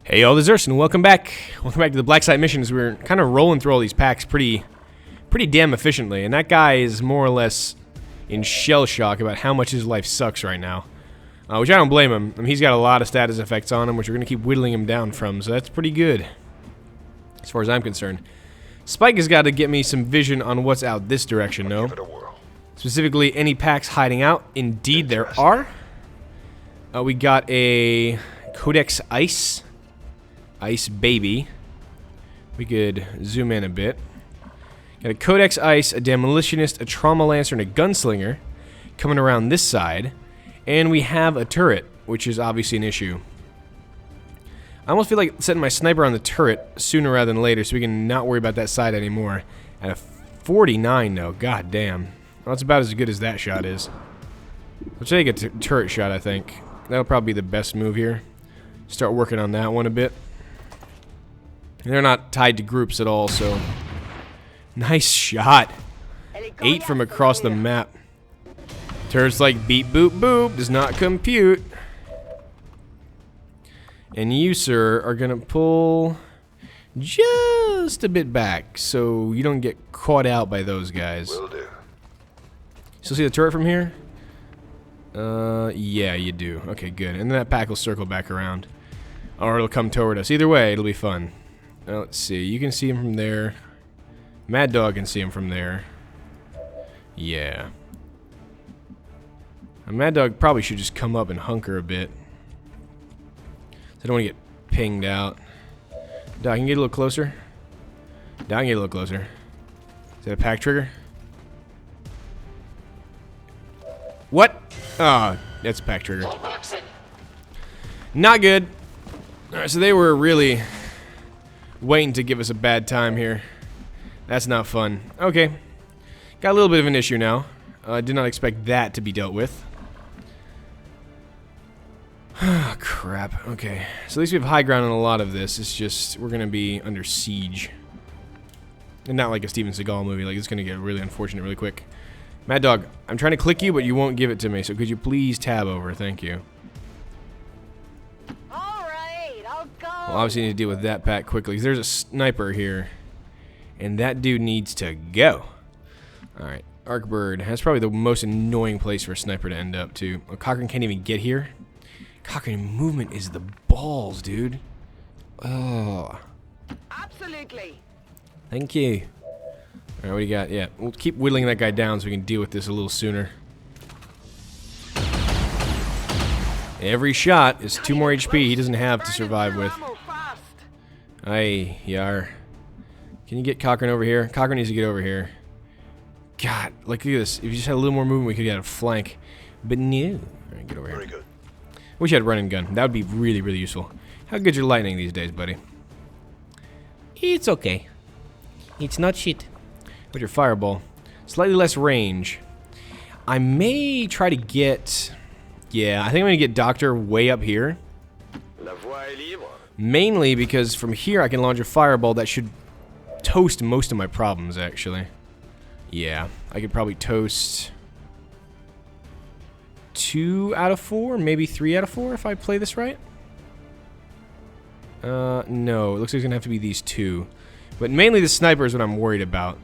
Hey y'all, this is Urson. Welcome back. Welcome back to the Black Site missions. We're kind of rolling through all these packs pretty damn efficiently, and that guy is more or less in shell shock about how much his life sucks right now. Which I don't blame him. I mean, he's got a lot of status effects on him, which we're going to keep whittling him down from, so that's pretty good, as far as I'm concerned. Spike has got to get me some vision on what's out this direction, though. Specifically, any packs hiding out. Indeed, there are. We got a Codex Ayys. Ice Baby. We could zoom in a bit. Got a Codex Ayys, a Demolitionist, a Trauma Lancer, and a Gunslinger coming around this side. And we have a turret, which is obviously an issue. I almost feel like setting my sniper on the turret sooner rather than later so we can not worry about that side anymore. At a 49 though, god damn. Well, that's about as good as that shot is. We'll take a turret shot, I think. That'll probably be the best move here. Start working on that one a bit. They're not tied to groups at all, so... Nice shot. 8 from across the map. Turret's like beep boop boop. Does not compute. And you, sir, are gonna pull just a bit back so you don't get caught out by those guys. Will do. Still see the turret from here? Yeah, you do. Okay, good. And then that pack will circle back around. Or it'll come toward us. Either way, it'll be fun. Now, let's see. You can see him from there. Mad Dog can see him from there. Yeah. Mad Dog probably should just come up and hunker a bit. I don't want to get pinged out. Dog, can you get a little closer? Dog, can you get a little closer? Is that a pack trigger? What? Oh, that's a pack trigger. Not good. Alright, so they were really waiting to give us a bad time here. That's not fun. Okay. Got a little bit of an issue now. I did not expect that to be dealt with. Ah, crap. Okay. So at least we have high ground on a lot of this. It's just, we're going to be under siege. And not like a Steven Seagal movie. Like, it's going to get really unfortunate really quick. Mad Dog, I'm trying to click you, but you won't give it to me. So could you please tab over? Thank you. Well, obviously need to deal with that pack quickly. There's a sniper here. And that dude needs to go. Alright. Arcbird. That's probably the most annoying place for a sniper to end up, too. Oh, Cochrane can't even get here. Cochrane movement is the balls, dude. Oh. Absolutely. Thank you. Alright, what do you got? Yeah, we'll keep whittling that guy down so we can deal with this a little sooner. Every shot is 2 more HP he doesn't have to survive with. Aye, yar. Can you get Cochrane over here? Cochrane needs to get over here. God, like, look at this. If you just had a little more movement, we could get a flank. But no. Alright, get over here. Very good. Wish you had run and gun. That would be really, really useful. How good's your lightning these days, buddy? It's okay. It's not shit. What's your fireball? Slightly less range. I may try to get... Yeah, I think I'm going to get Doctor way up here. La voie est libre. Mainly because from here I can launch a fireball that should toast most of my problems, actually. Yeah, I could probably toast 2 out of 4, maybe 3 out of 4 if I play this right. No, it looks like it's going to have to be these 2. But mainly the sniper is what I'm worried about.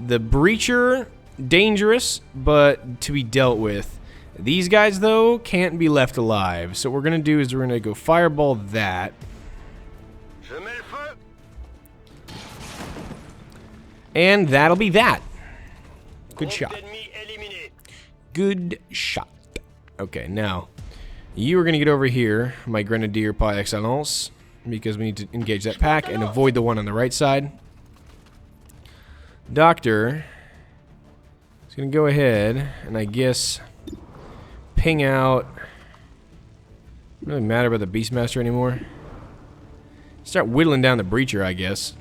The breacher, dangerous, but to be dealt with. These guys, though, can't be left alive. So what we're going to do is we're going to go fireball that. And that'll be that. Good shot. Good shot. Okay, now, you are going to get over here, my Grenadier par excellence, because we need to engage that pack and avoid the one on the right side. Doctor is going to go ahead and I guess ping out. Doesn't really matter about the Beastmaster anymore. Start whittling down the breacher, I guess.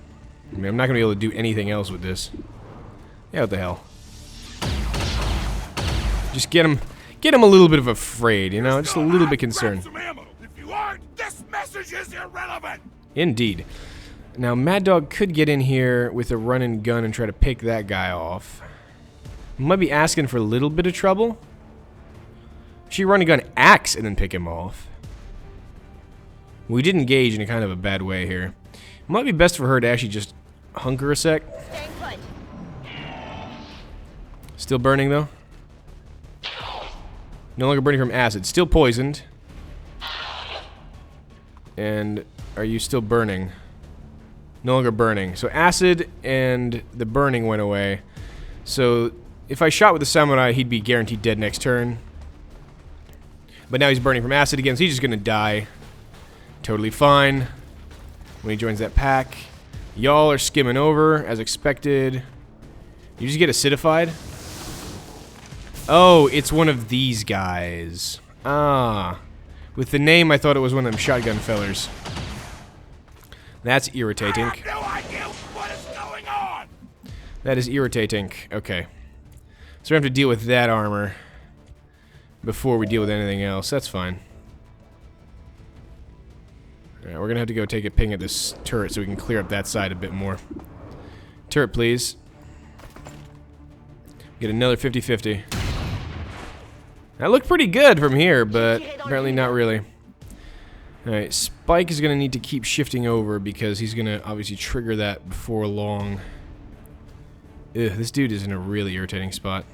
I mean, I'm not going to be able to do anything else with this. Yeah, what the hell. Just get him a little bit of afraid, you know, just a little bit concerned. If you aren't, this message is irrelevant. Indeed. Now, Mad Dog could get in here with a run and gun and try to pick that guy off. Might be asking for a little bit of trouble. She run and gun axe and then pick him off. We did engage in a kind of a bad way here. It might be best for her to actually just hunker a sec. Staying put. Still burning, though? No longer burning from acid. Still poisoned. And are you still burning? No longer burning. So acid and the burning went away. So if I shot with the samurai, he'd be guaranteed dead next turn. But now he's burning from acid again, so he's just gonna die. Totally fine. When he joins that pack. Y'all are skimming over, as expected. You just get acidified? Oh, it's one of these guys. Ah. With the name, I thought it was one of them shotgun fellers. That's irritating. I have no idea what is going on. That is irritating. Okay. So we have to deal with that armor before we deal with anything else. That's fine. Alright, we're gonna have to go take a ping at this turret so we can clear up that side a bit more. Turret, please. Get another 50-50. That looked pretty good from here, but apparently not really. Alright, Spike is gonna need to keep shifting over because he's gonna obviously trigger that before long. Ugh, this dude is in a really irritating spot.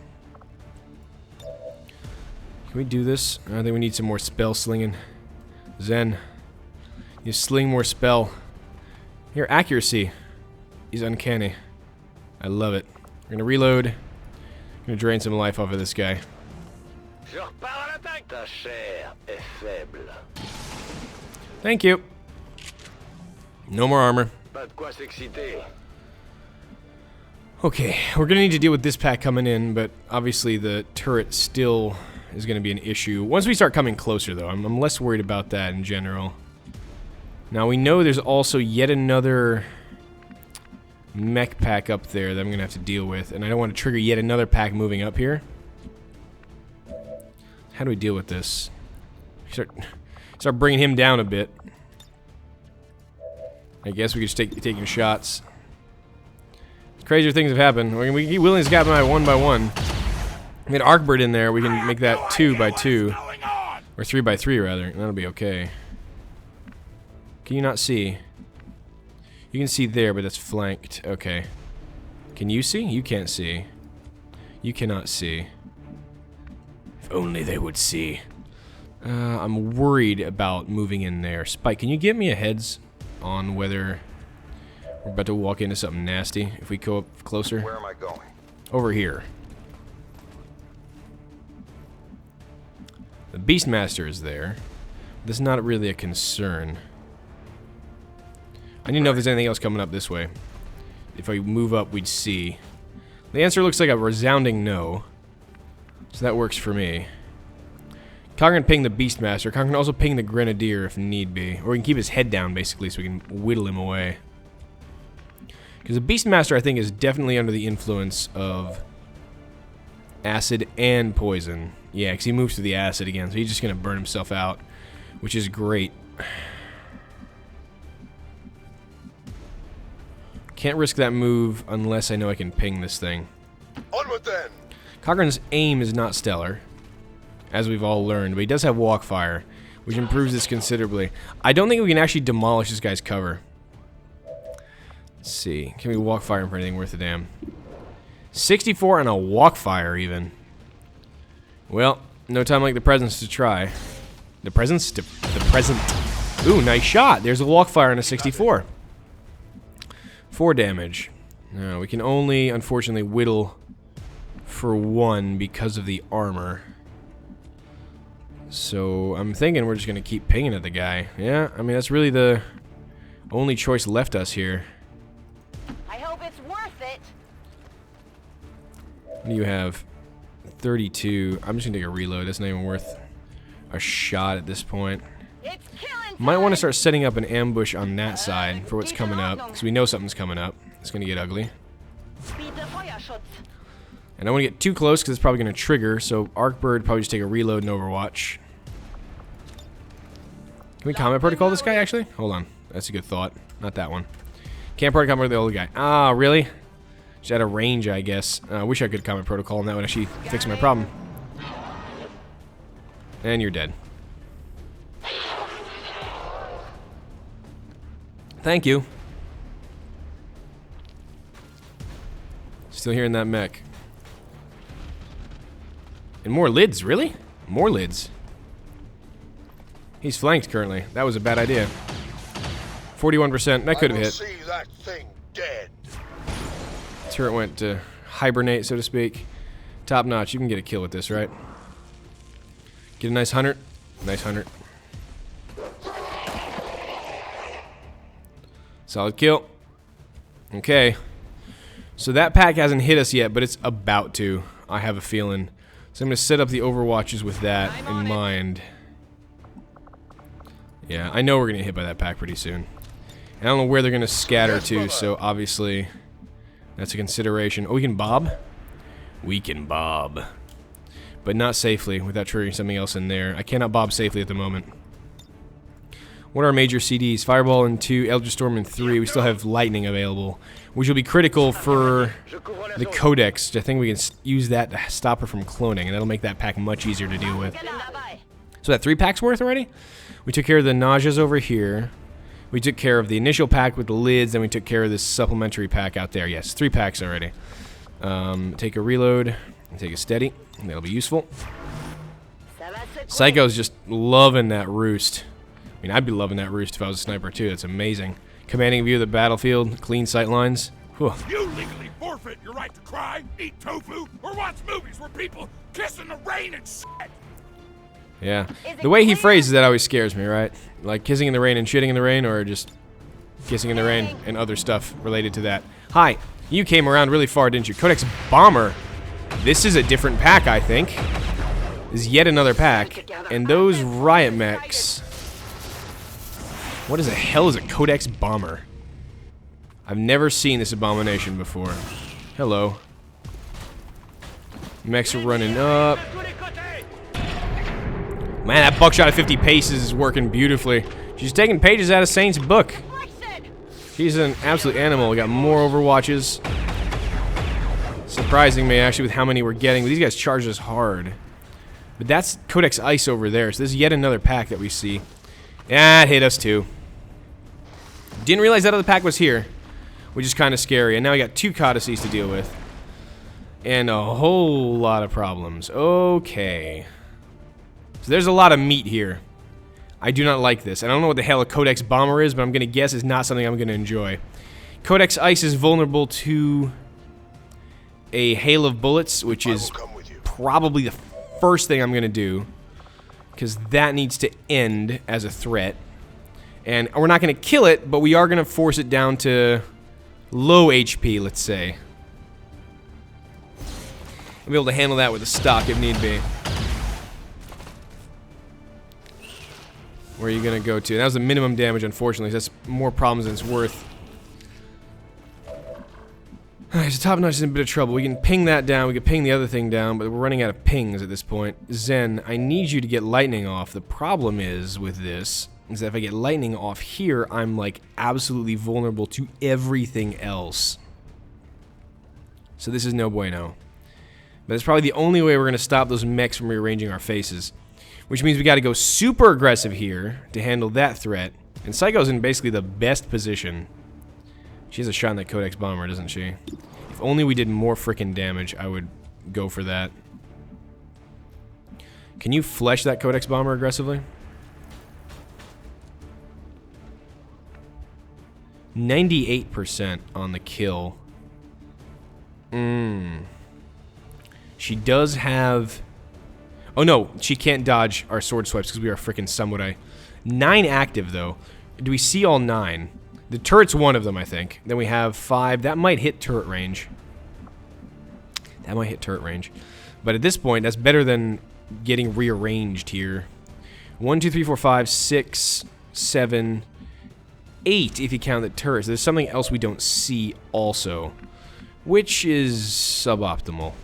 Can we do this? I think we need some more spell slinging. Zen. You sling more spell. Your accuracy is uncanny. I love it. We're gonna reload. I'm gonna drain some life off of this guy. Thank you. No more armor. Okay, we're gonna need to deal with this pack coming in, but obviously the turret still is gonna be an issue. Once we start coming closer, though, I'm less worried about that in general. Now we know there's also yet another mech pack up there that I'm gonna have to deal with, and I don't want to trigger yet another pack moving up here. How do we deal with this? Start bringing him down a bit. I guess we could just taking shots. Crazier things have happened. We keep willing this guy by one. Get Arcbird in there. We can make that 2x2, or 3x3 rather. That'll be okay. Can you not see? You can see there, but that's flanked. Okay. Can you see? You can't see. You cannot see. If only they would see. I'm worried about moving in there. Spike, can you give me a heads on whether we're about to walk into something nasty if we go up closer? Where am I going? Over here. The Beastmaster is there. This is not really a concern. I need to know if there's anything else coming up this way. If I move up, we'd see. The answer looks like a resounding no. So that works for me. Conker can ping the Beastmaster. Conker can also ping the Grenadier if need be. Or we can keep his head down, basically, so we can whittle him away. Because the Beastmaster, I think, is definitely under the influence of acid and poison. Yeah, because he moves to the acid again, so he's just going to burn himself out, which is great. Can't risk that move unless I know I can ping this thing. Onward then! Cochrane's aim is not stellar, as we've all learned, but he does have walk fire, which improves this considerably. I don't think we can actually demolish this guy's cover. Let's see. Can we walk fire him for anything worth a damn? 64 on a walk fire, even. Well, no time like the presents to try. The presents? The present. Ooh, nice shot. There's a walk fire on a 64. 4 damage. No, we can only, unfortunately, whittle for 1 because of the armor. So, I'm thinking we're just going to keep pinging at the guy. Yeah, I mean, that's really the only choice left us here. I hope it's worth it. What do you have? 32. I'm just going to take a reload. That's not even worth a shot at this point. It's killing Might want to time. start setting up an ambush on that side for what's coming up, because we know something's coming up. It's going to get ugly. Speed the Feuerschutz. And I don't want to get too close because it's probably going to trigger, so Arcbird probably just take a reload and Overwatch. Can we combat protocol this guy, actually? Hold on. That's a good thought. Not that one. Can't protocol the old guy. Ah, really? Just out of range, I guess. I wish I could combat protocol, and that would actually fix my problem. And you're dead. Thank you. Still hearing that mech. And more lids, really? More lids. He's flanked currently. That was a bad idea. 41%. That could have hit. See that thing dead. Turret went to hibernate, so to speak. Top notch. You can get a kill with this, right? Get a nice 100. Nice 100. Solid kill. Okay. So that pack hasn't hit us yet, but it's about to. I have a feeling. So I'm going to set up the overwatches with that in mind. Yeah, I know we're going to get hit by that pack pretty soon. And I don't know where they're going to scatter to, so obviously that's a consideration. Oh, we can bob? We can bob. But not safely without triggering something else in there. I cannot bob safely at the moment. What are our major CDs? Fireball in 2, Eldritch Storm in 3. We still have Lightning available, which will be critical for the Codex. I think we can use that to stop her from cloning, and that'll make that pack much easier to deal with. So that 3 packs worth already? We took care of the nauseas over here. We took care of the initial pack with the lids, then we took care of this supplementary pack out there. Yes, 3 packs already. Take a reload, and take a steady. That'll be useful. Psycho's just loving that roost. I mean, I'd be loving that roost if I was a sniper too. It's amazing. Commanding view of the battlefield, clean sight lines. Whew. You legally forfeit your right to cry, eat tofu, or watch movies where people kiss in the rain and shit. Yeah. The way he phrases that always scares me, right? Like kissing in the rain and shitting in the rain, or just kissing in the rain and other stuff related to that. Hi, you came around really far, didn't you? Codex Bomber. This is a different pack, I think. This is yet another pack. And those riot mechs. What is the hell is a Codex Bomber? I've never seen this abomination before. Hello. Mechs are running up. Man, that buckshot at 50 paces is working beautifully. She's taking pages out of Saint's book. She's an absolute animal. We got more overwatches. Surprising me, actually, with how many we're getting. But these guys charge us hard. But that's Codex Ice over there, so this is yet another pack that we see. Yeah, it hit us too. Didn't realize that other pack was here, which is kind of scary. And now we got 2 codices to deal with. And a whole lot of problems. Okay. So there's a lot of meat here. I do not like this. I don't know what the hell a Codex Bomber is, but I'm going to guess it's not something I'm going to enjoy. Codex Ice is vulnerable to a hail of bullets, which is probably the first thing I'm going to do, because that needs to end as a threat. And we're not going to kill it, but we are going to force it down to low HP, let's say. I'll be able to handle that with a stock if need be. Where are you going to go to? That was the minimum damage, unfortunately. That's more problems than it's worth. Alright, so top notch is in a bit of trouble. We can ping that down. We can ping the other thing down, but we're running out of pings at this point. Zen, I need you to get lightning off. The problem is with this is that if I get lightning off here, I'm like absolutely vulnerable to everything else. So this is no bueno. But it's probably the only way we're going to stop those mechs from rearranging our faces. Which means we got to go super aggressive here to handle that threat. And Psycho's in basically the best position. She has a shot in that Codex Bomber, doesn't she? If only we did more frickin' damage, I would go for that. Can you flesh that Codex Bomber aggressively? 98% on the kill. She does have... Oh no, she can't dodge our sword swipes because we are frickin' samurai. 9 active though. Do we see all 9? The turret's one of them, I think. Then we have 5. That might hit turret range. That might hit turret range. But at this point, that's better than getting rearranged here. 1, 2, 3, 4, 5, 6, 7, 8 if you count the turrets. There's something else we don't see also, which is suboptimal.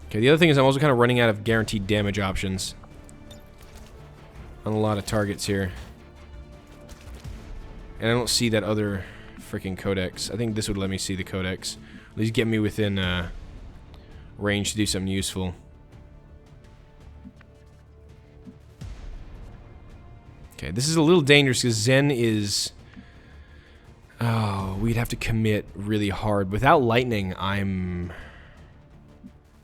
Okay, the other thing is I'm also kind of running out of guaranteed damage options on a lot of targets here. And I don't see that other freaking Codex. I think this would let me see the Codex. At least get me within range to do something useful. Okay, this is a little dangerous because Zen is... Oh, we'd have to commit really hard. Without lightning, I'm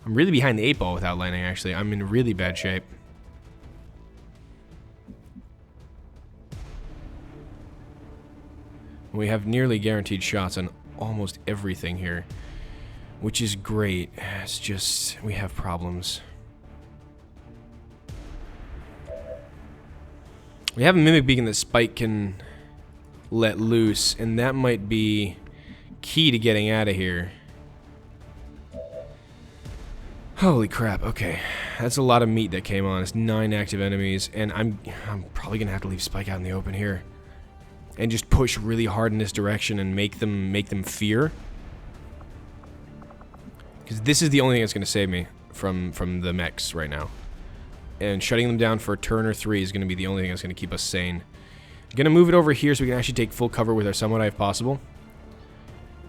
really behind the 8 ball without lightning, actually. I'm in really bad shape. We have nearly guaranteed shots on almost everything here, which is great. It's just, we have problems. We have a Mimic Beacon that Spike can let loose, and that might be key to getting out of here. Holy crap, okay. That's a lot of meat that came on. It's 9 active enemies, and I'm probably gonna have to leave Spike out in the open here. And just push really hard in this direction and make them fear. Because this is the only thing that's gonna save me from the mechs right now. And shutting them down for a turn or 3 is gonna be the only thing that's gonna keep us sane. I'm gonna move it over here so we can actually take full cover with our Samurai if possible.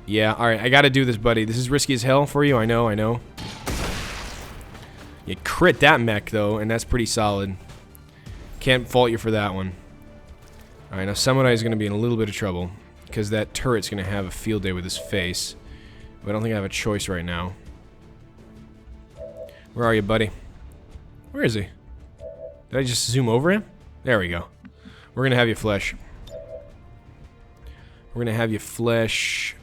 Yeah, alright, I gotta do this, buddy. This is risky as hell for you, I know, I know. You crit that mech, though, and that's pretty solid. Can't fault you for that one. Alright, now Samurai is gonna be in a little bit of trouble, because that turret's gonna have a field day with his face. But I don't think I have a choice right now. Where are you, buddy? Where is he? Did I just zoom over him? There we go. We're gonna have you flesh. We're gonna have you flesh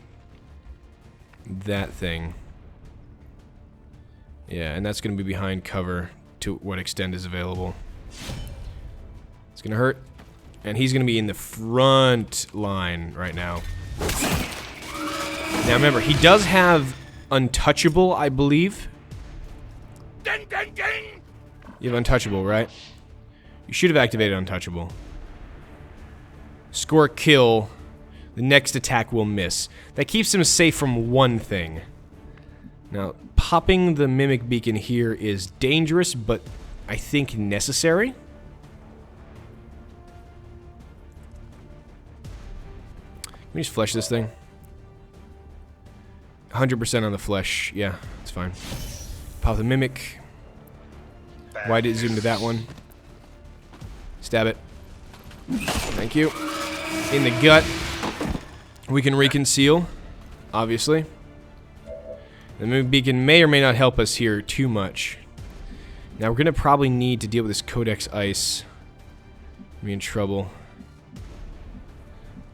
that thing. Yeah, and that's gonna be behind cover to what extent is available. It's gonna hurt. And he's gonna be in the front line right now. Now remember, he does have Untouchable, I believe. Ding, ding, ding! You have Untouchable, right? You should have activated Untouchable. Score a kill. The next attack will miss. That keeps him safe from one thing. Now, popping the Mimic Beacon here is dangerous, but I think necessary. Let me just flesh this thing. 100% on the flesh. Yeah, it's fine. Pop the Mimic. Why did it zoom to that one? Stab it. Thank you. In the gut. We can reconceal, obviously. The Mimic Beacon may or may not help us here too much. Now we're gonna probably need to deal with this Codex Ice. Be in trouble.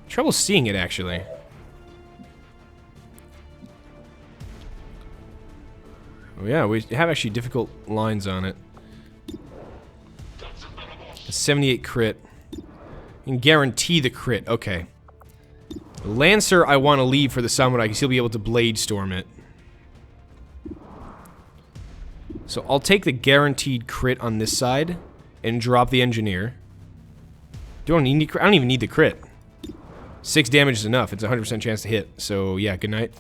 Trouble seeing it, actually. Oh yeah, we have actually difficult lines on it. A 78 crit. You can guarantee the crit. Okay. The Lancer I want to leave for the Samurai because he'll be able to Blade Storm it. So I'll take the guaranteed crit on this side and drop the Engineer. I don't even need the crit. 6 damage is enough. It's a 100% chance to hit. So yeah, good night.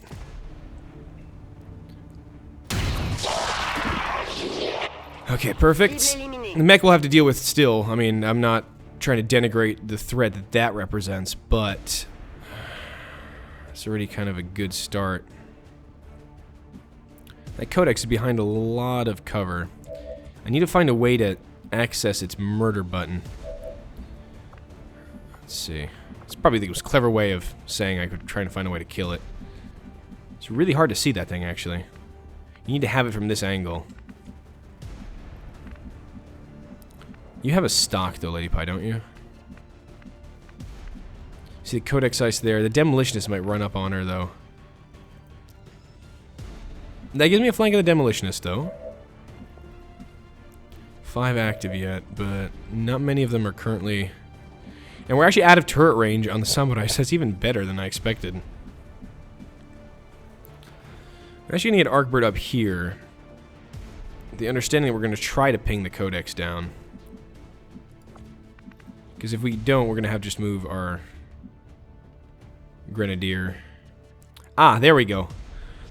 Okay, perfect. The mech will have to deal with still. I mean, I'm not trying to denigrate the threat that that represents, but it's already kind of a good start. That Codex is behind a lot of cover. I need to find a way to access its murder button. Let's see. It's probably the most clever way of saying I could try to find a way to kill it. It's really hard to see that thing, actually. You need to have it from this angle. You have a stock, though, Lady Pie, don't you? See the Codex Ice there. The Demolitionist might run up on her, though. That gives me a flank of the Demolitionist, though. 5 active yet, but not many of them are currently... And we're actually out of turret range on the Samurai, so that's even better than I expected. We're actually going to get Arcbird up here. The understanding that we're going to try to ping the Codex down. Because if we don't, we're going to have to just move our Grenadier. Ah, there we go.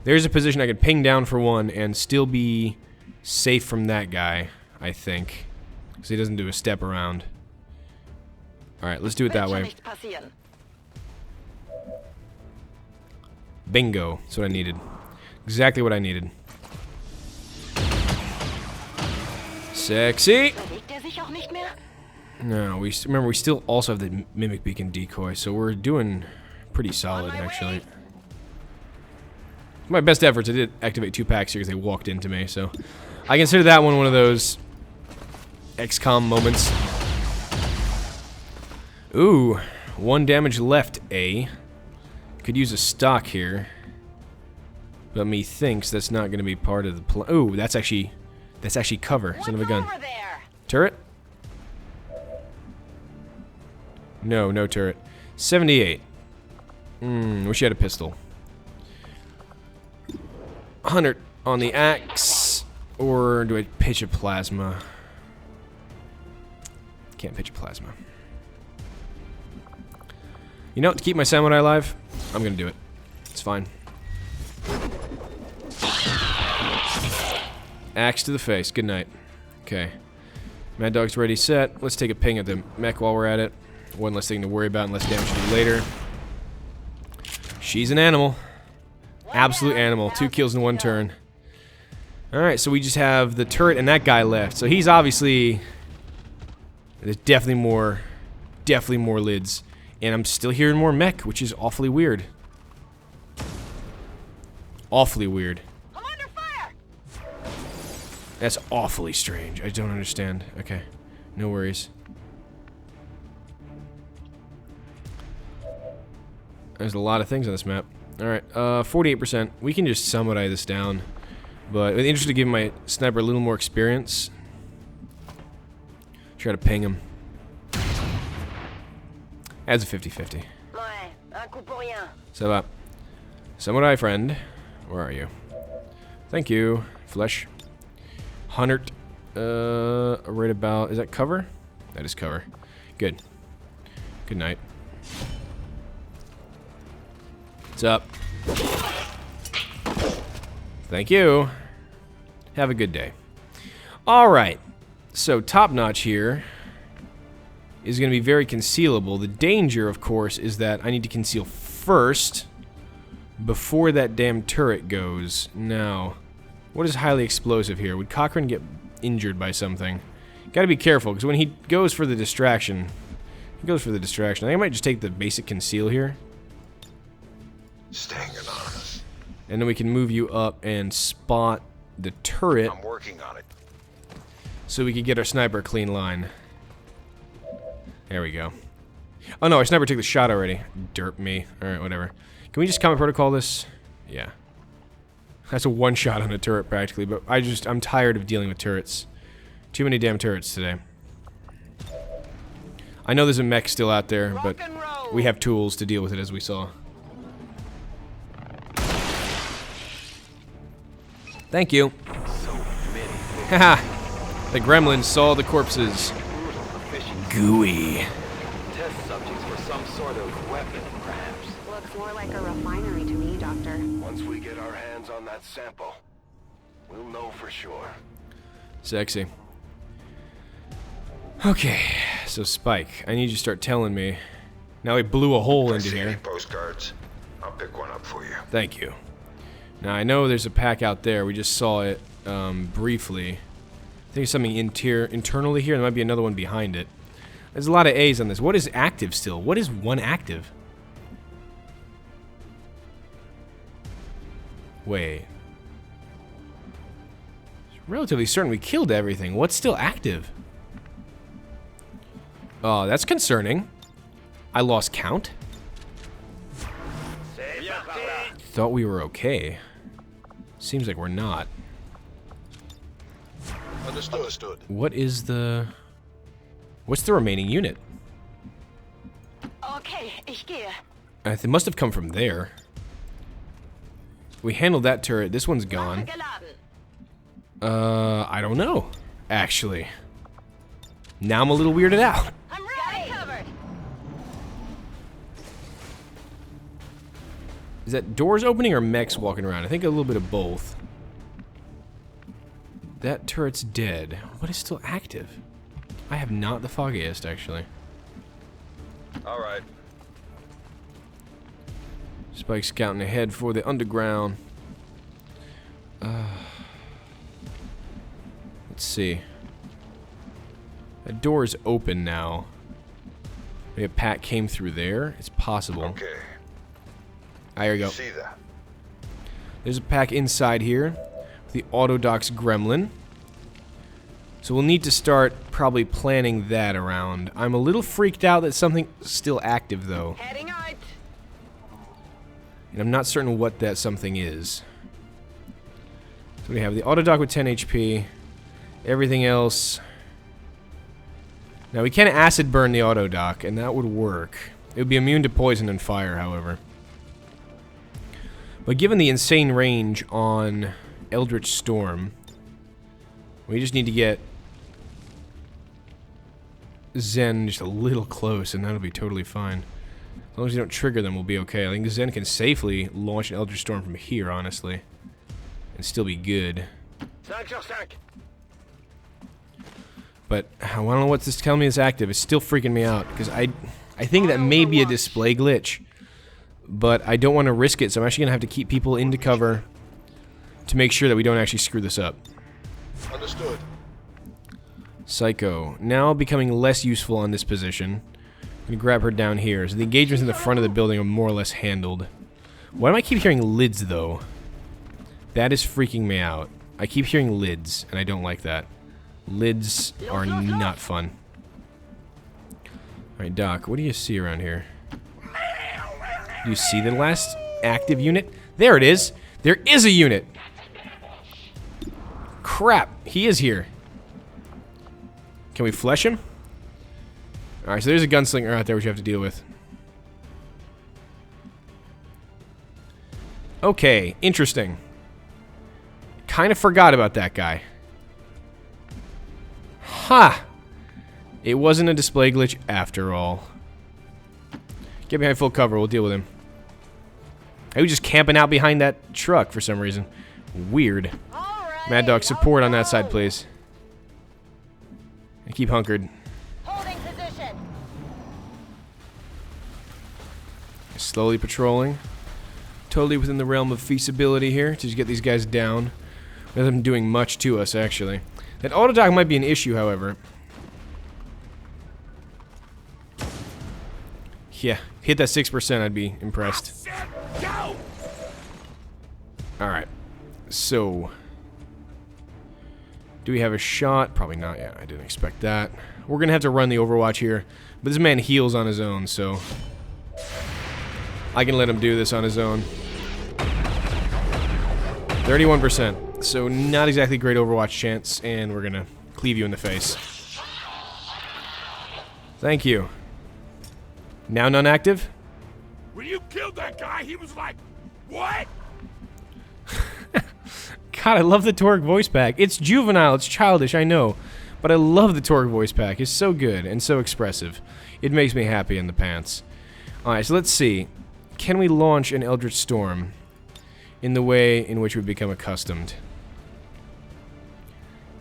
There's a position I could ping down for one and still be safe from that guy, I think. Because he doesn't do a step around. Alright, let's do it that way. Bingo. That's what I needed. Exactly what I needed. Sexy! No, remember we still also have the mimic beacon decoy, so we're doing pretty solid actually. My best efforts. I did activate 2 packs here because they walked into me, so I consider that one of those XCOM moments. Ooh, 1 damage left. Could use a stock here, but methinks that's not going to be part of the plan. Ooh, that's actually cover. Son of a gun. Turret? No, no turret. 78. Wish you had a pistol. 100 on the axe, or do I pitch a plasma? Can't pitch a plasma. You know, to keep my samurai alive, I'm gonna do it. It's fine. Axe to the face. Good night. Okay. Mad Dog's ready, set. Let's take a ping at the mech while we're at it. One less thing to worry about and less damage to do later. She's an animal. Absolute animal. 2 kills in 1 turn. Alright, so we just have the turret and that guy left. So he's obviously... There's definitely more lids. And I'm still hearing more mech, which is awfully weird. Awfully weird. I'm under fire. That's awfully strange. I don't understand. Okay. No worries. There's a lot of things on this map. Alright, 48%. We can just samurai this down. But I'm interested to give my sniper a little more experience. Try to ping him. As a 50-50. So, samurai friend, where are you? Thank you, flesh. 100. Right about. Is that cover? That is cover. Good. Good night. What's up? Thank you. Have a good day. Alright. So, top notch here is going to be very concealable. The danger, of course, is that I need to conceal first before that damn turret goes. Now, what is highly explosive here? Would Cochrane get injured by something? Gotta be careful, because when he goes for the distraction, I think I might just take the basic conceal here. Staying anonymous. And then we can move you up and spot the turret. I'm working on it. So we could get our sniper a clean line. There we go. Oh no, our sniper took the shot already. Derp me. Alright, whatever. Can we just combat protocol this? Yeah. That's a 1 shot on a turret practically, but I'm tired of dealing with turrets. Too many damn turrets today. I know there's a mech still out there, but we have tools to deal with it, as we saw. Thank you. Haha. The gremlins saw the corpses. Gooey. Test subjects for some sort of weapon, perhaps. Looks more like a refinery to me, Doctor. Once we get our hands on that sample, we'll know for sure. Sexy. Okay, so Spike, I need you to start telling me. Now he blew a hole into here. Postcards. I'll pick one up for you. Thank you. Now I know there's a pack out there. We just saw it briefly. I think there's something internally here. There might be another one behind it. There's a lot of A's on this. What is active still? What is 1 active? Wait. Relatively certain we killed everything. What's still active? Oh, that's concerning. I lost count? Thought we were okay. Seems like we're not. Understood. What is the... What's the remaining unit? Okay, ich gehe. It must have come from there. We handled that turret. This one's gone. I don't know, actually. Now I'm a little weirded out. I'm ready. Covered. Is that doors opening or mechs walking around? I think a little bit of both. That turret's dead. What is still active? I have not the foggiest, actually. Alright. Spike scouting ahead for the underground. Let's see. The door is open now. Maybe a pack came through there. It's possible. Okay. Ah, here we go. See that? There's a pack inside here. The Autodox Gremlin. So we'll need to start probably planning that around. I'm a little freaked out that something's still active, though. Heading out. And I'm not certain what that something is. So we have the Autodoc with 10 HP. Everything else. Now we can acid burn the Autodoc, and that would work. It would be immune to poison and fire, however. But given the insane range on Eldritch Storm, we just need to get Zen just a little close, and that'll be totally fine. As long as you don't trigger them, we'll be okay. I think Zen can safely launch an Eldritch Storm from here, honestly, and still be good. But I don't know what's this telling me is active. It's still freaking me out, because I think that may be a display glitch, but I don't want to risk it, so I'm actually going to have to keep people into cover to make sure that we don't actually screw this up. Understood. Psycho. Now becoming less useful on this position. I'm going to grab her down here. So the engagements in the front of the building are more or less handled. Why do I keep hearing lids, though? That is freaking me out. I keep hearing lids, and I don't like that. Lids are not fun. Alright, Doc, what do you see around here? Do you see the last active unit? There it is! There is a unit! Crap! He is here. Can we flesh him? Alright, so there's a gunslinger out there which you have to deal with. Okay, interesting. Kind of forgot about that guy. Ha! It wasn't a display glitch after all. Get behind full cover, we'll deal with him. He was just camping out behind that truck for some reason. Weird. Mad Dog, support on that side, please. And keep hunkered. Holding position. Slowly patrolling. Totally within the realm of feasibility here to just get these guys down. Without them doing much to us, actually. That Autodoc might be an issue, however. Yeah, hit that 6%, I'd be impressed. Alright. So. Do we have a shot? Probably not yet. I didn't expect that. We're going to have to run the Overwatch here. But this man heals on his own, so. I can let him do this on his own. 31%. So not exactly great Overwatch chance, and we're going to cleave you in the face. Thank you. Now non-active? When you killed that guy, he was like, what? God, I love the Torgue voice pack. It's juvenile, it's childish, I know. But I love the Torgue voice pack. It's so good and so expressive. It makes me happy in the pants. Alright, so let's see. Can we launch an Eldritch Storm in the way in which we become accustomed?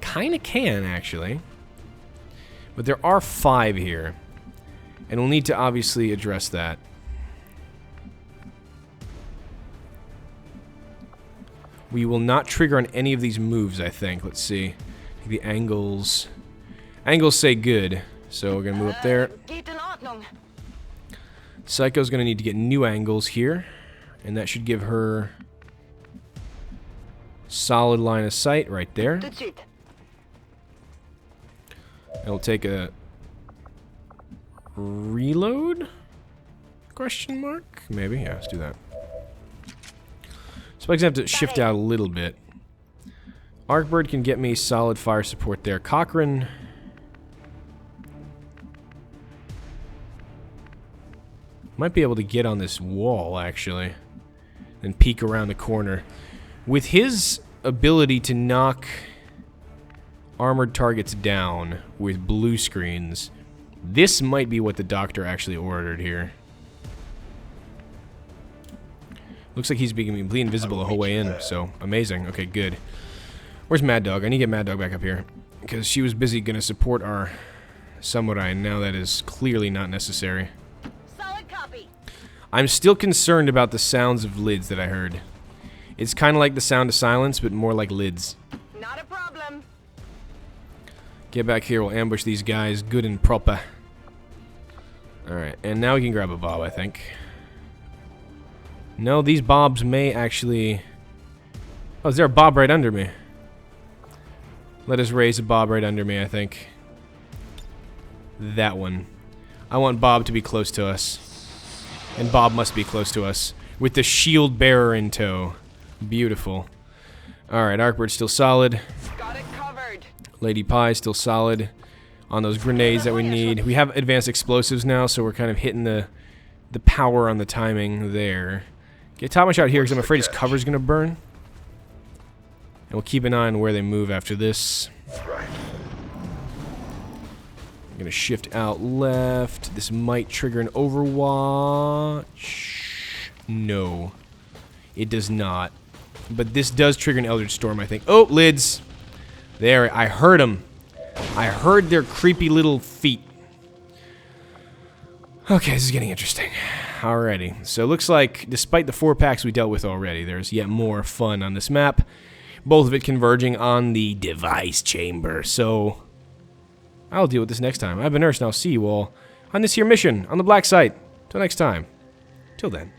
Kinda can, actually. But there are 5 here. And we'll need to obviously address that. We will not trigger on any of these moves, I think. Let's see. The angles. Angles say good. So we're going to move up there. Geht in Ordnung. Psycho's going to need to get new angles here. And that should give her solid line of sight right there. Tout de suite. It'll take a reload? Question mark? Maybe. Yeah, let's do that. So I have to shift out a little bit. Arcbird can get me solid fire support there. Cochrane might be able to get on this wall, actually, and peek around the corner. With his ability to knock armored targets down with blue screens, this might be what the doctor actually ordered here. Looks like he's becoming completely invisible the whole way in, so amazing. Okay, good. Where's Mad Dog? I need to get Mad Dog back up here, because she was busy going to support our samurai, and now that is clearly not necessary. Solid copy. I'm still concerned about the sounds of lids that I heard. It's kind of like the sound of silence, but more like lids. Not a problem. Get back here, we'll ambush these guys good and proper. Alright, and now we can grab a bob, I think. No, these bobs may actually... Oh, is there a bob right under me? Let us raise a bob right under me, I think. That one. I want Bob to be close to us. And Bob must be close to us. With the shield bearer in tow. Beautiful. Alright, Arcbird's still solid. Got it covered. Lady Pie's still solid on those grenades that we need. We have advanced explosives now, so we're kind of hitting the power on the timing there. Get Thomas out here, because I'm afraid his cover's going to burn. And we'll keep an eye on where they move after this. Right. I'm going to shift out left. This might trigger an overwatch. No. It does not. But this does trigger an Eldritch Storm, I think. Oh, lids. There, I heard them. I heard their creepy little feet. Okay, this is getting interesting. Alrighty. So it looks like, despite the 4 packs we dealt with already, there's yet more fun on this map. Both of it converging on the device chamber. So I'll deal with this next time. I've been Nurse, and I'll see you all on this here mission on the black site. Till next time. Till then.